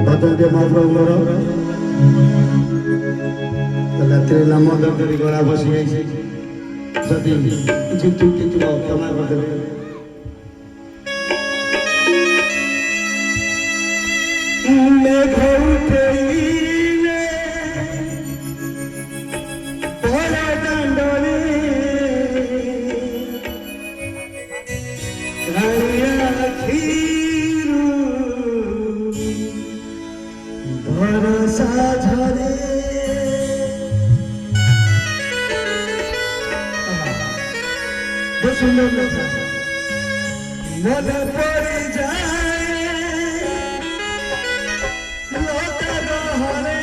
भजन महाप्रभुर रात्रि नाम धरी गला बसी जदि किसी त्रुटि थी क्षमा करदे। सुंदर मन पड़ी जाए लोटा गहरे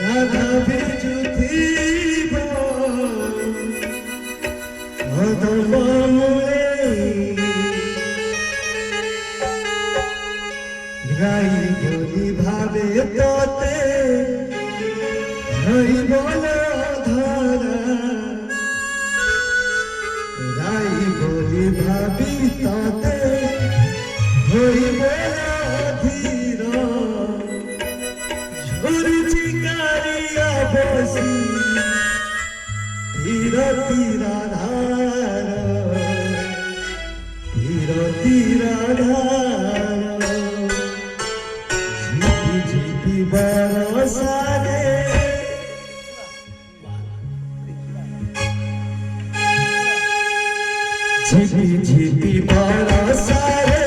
राधा बिजु थीब हदम मुले गाई बोली भावे तोते हई बोले भाभी ताते होई बोला धीर झुरी चिकारिया बसी धीर तीरा धार धीर तीरा धार झीपी झीपी बरसाने झिपी झिपी बरसाए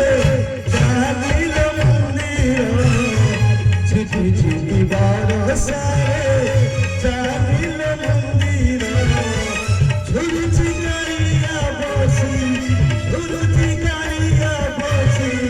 जानिल मंदिर झिपी झिपी बरसाए जानिल मंदिर झुरुची गाड़िया बसी झुरुची गाड़िया बसी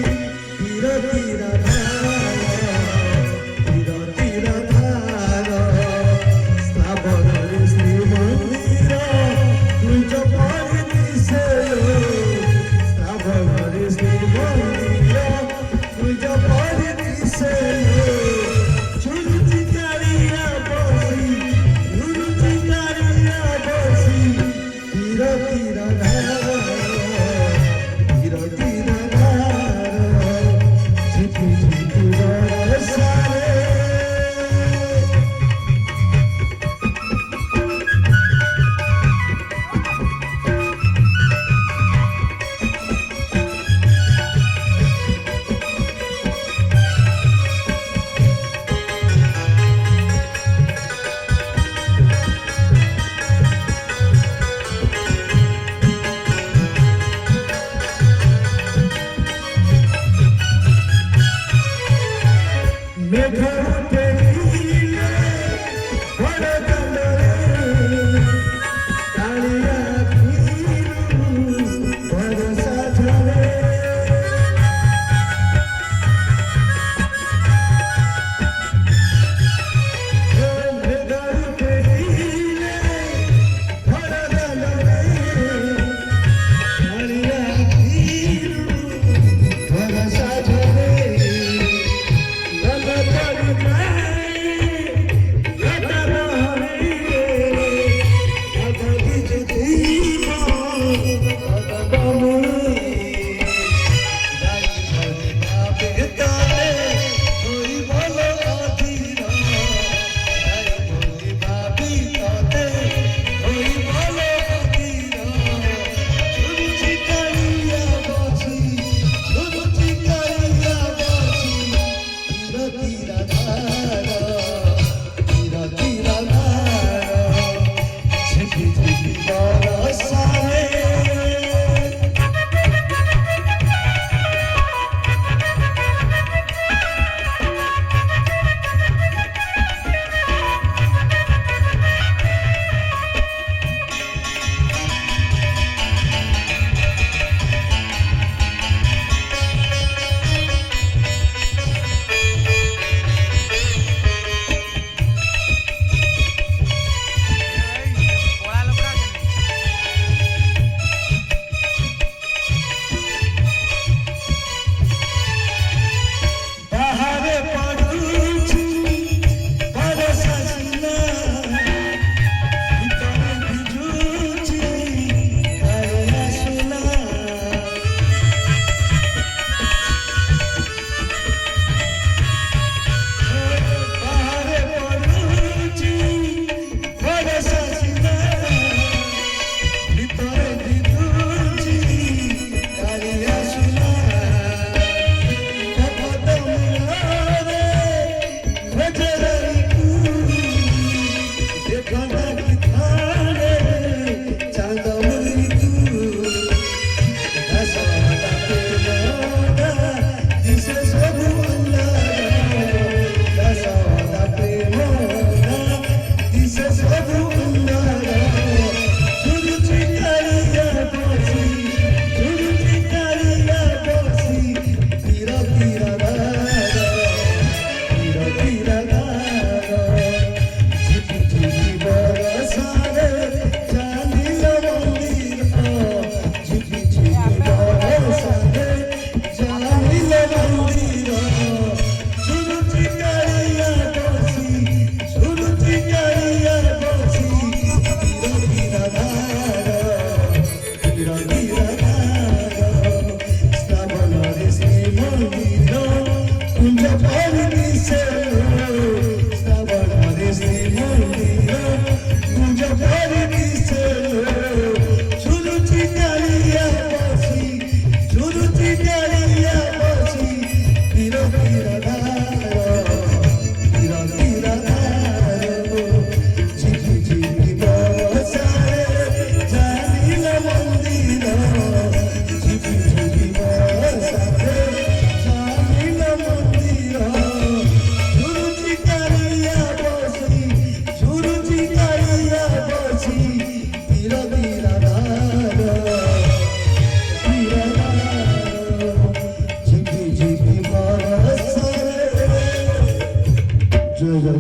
সুরুচি কালিয়া বসি তীর তীর ধার তীর তীর ধার ঝিকি ঝিকি বসারে জানিল মন্দির ঝিকি ঝিকি বসারে জানিল মন্দির সুরুচি কালিয়া বসি সুরুচি কালিয়া বসি তীর তীর ধার তীর ধার ঝিকি ঝিকি বসারে জয় জয়